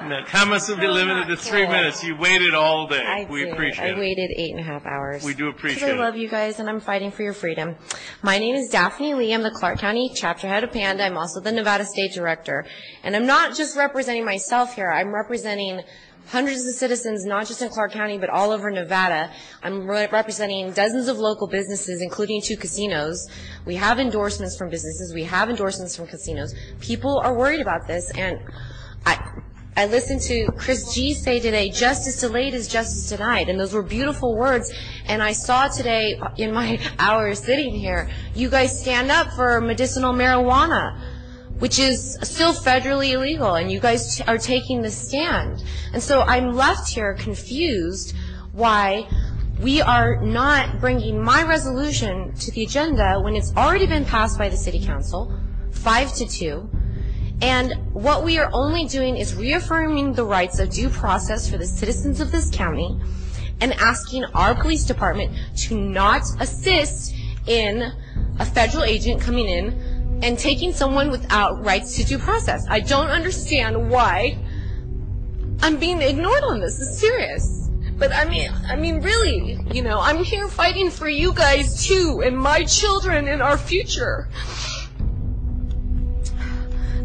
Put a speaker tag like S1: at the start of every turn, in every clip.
S1: No, comments will be limited to 3 minutes. You waited all day. We appreciate it.
S2: I waited 8.5 hours.
S1: We do appreciate it.
S2: Because I love you guys and I'm fighting for your freedom. My name is Daphne Lee. I'm the Clark County chapter head of PANDA. I'm also the Nevada State Director. And I'm not just representing myself here. I'm representing hundreds of citizens, not just in Clark County, but all over Nevada. I'm representing dozens of local businesses, including 2 casinos. We have endorsements from businesses. We have endorsements from casinos. People are worried about this, and I listened to Chris G. say today, justice delayed is justice denied, and those were beautiful words. And I saw today in my hours sitting here, you guys stand up for medicinal marijuana, which is still federally illegal, and you guys are taking the stand. And so I'm left here confused why we are not bringing my resolution to the agenda when it's already been passed by the City Council, 5-2, and what we are only doing is reaffirming the rights of due process for the citizens of this county and asking our police department to not assist in a federal agent coming in and taking someone without rights to due process. I don't understand why I'm being ignored on this. It's serious. But I mean, really, you know, I'm here fighting for you guys too, and my children and our future.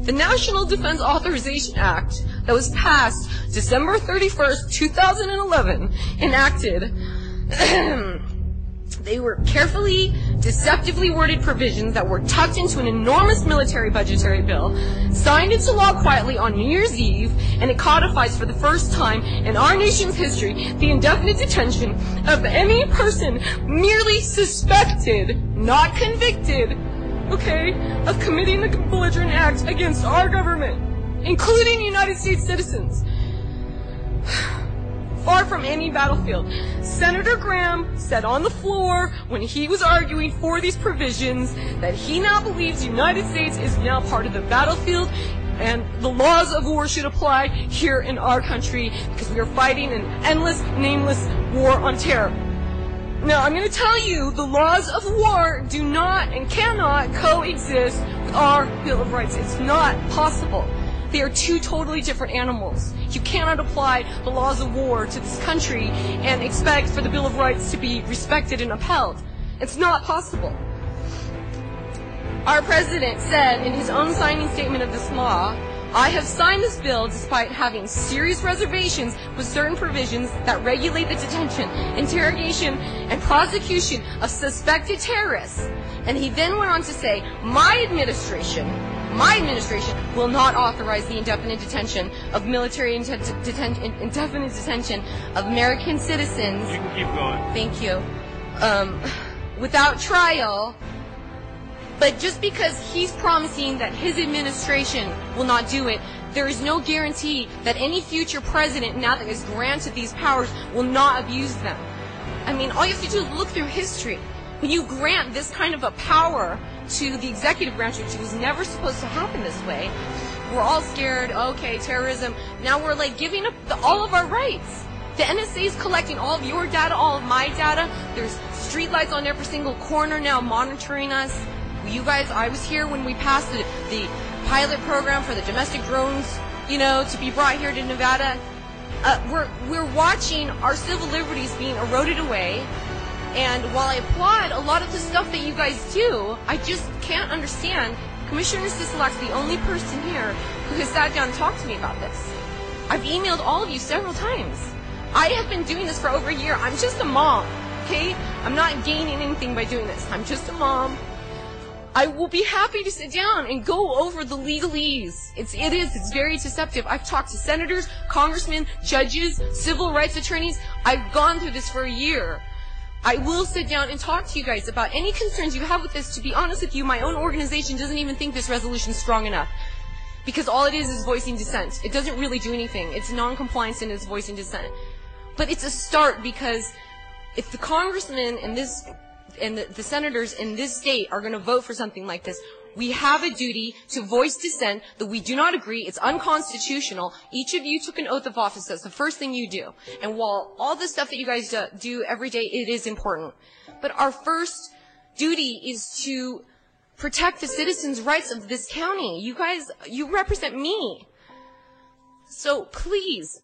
S2: The National Defense Authorization Act that was passed December 31st, 2011, enacted they were carefully, deceptively worded provisions that were tucked into an enormous military budgetary bill, signed into law quietly on New Year's Eve, and it codifies for the first time in our nation's history the indefinite detention of any person merely suspected, not convicted, okay, of committing a belligerent act against our government, including United States citizens. Far from any battlefield. Senator Graham said on the floor when he was arguing for these provisions that he now believes the United States is now part of the battlefield and the laws of war should apply here in our country because we are fighting an endless, nameless war on terror. Now, I'm going to tell you, the laws of war do not and cannot coexist with our Bill of Rights. It's not possible. They are 2 totally different animals. You cannot apply the laws of war to this country and expect for the Bill of Rights to be respected and upheld. It's not possible. Our president said in his own signing statement of this law, I have signed this bill despite having serious reservations with certain provisions that regulate the detention, interrogation, and prosecution of suspected terrorists. And he then went on to say, my administration will not authorize the indefinite detention of indefinite detention of American citizens.
S1: You can keep going.
S2: Thank you. Without trial. But just because he's promising that his administration will not do it, there is no guarantee that any future president, now that is granted these powers, will not abuse them. I mean, all you have to do is look through history. When you grant this kind of a power to the executive branch, which was never supposed to happen this way, we're all scared, okay, terrorism. Now we're like giving up all of our rights. The NSA is collecting all of your data, all of my data. There's streetlights on every single corner now monitoring us. You guys, I was here when we passed the pilot program for the domestic drones, you know, to be brought here to Nevada. We're watching our civil liberties being eroded away. And while I applaud a lot of the stuff that you guys do, I just can't understand. Commissioner Sisolak's the only person here who has sat down and talked to me about this. I've emailed all of you several times. I have been doing this for over a year. I'm just a mom, okay? I'm not gaining anything by doing this. I'm just a mom. I will be happy to sit down and go over the legalese. It's very deceptive. I've talked to senators, congressmen, judges, civil rights attorneys. I've gone through this for a year. I will sit down and talk to you guys about any concerns you have with this. To be honest with you, my own organization doesn't even think this resolution is strong enough. Because all it is voicing dissent. It doesn't really do anything. It's non-compliance and it's voicing dissent. But it's a start, because if the congressmen and the senators in this state are going to vote for something like this, we have a duty to voice dissent that we do not agree. It's unconstitutional. Each of you took an oath of office. That's the first thing you do. And while all the stuff that you guys do every day, it is important. But our first duty is to protect the citizens' rights of this county. You guys, you represent me. So please,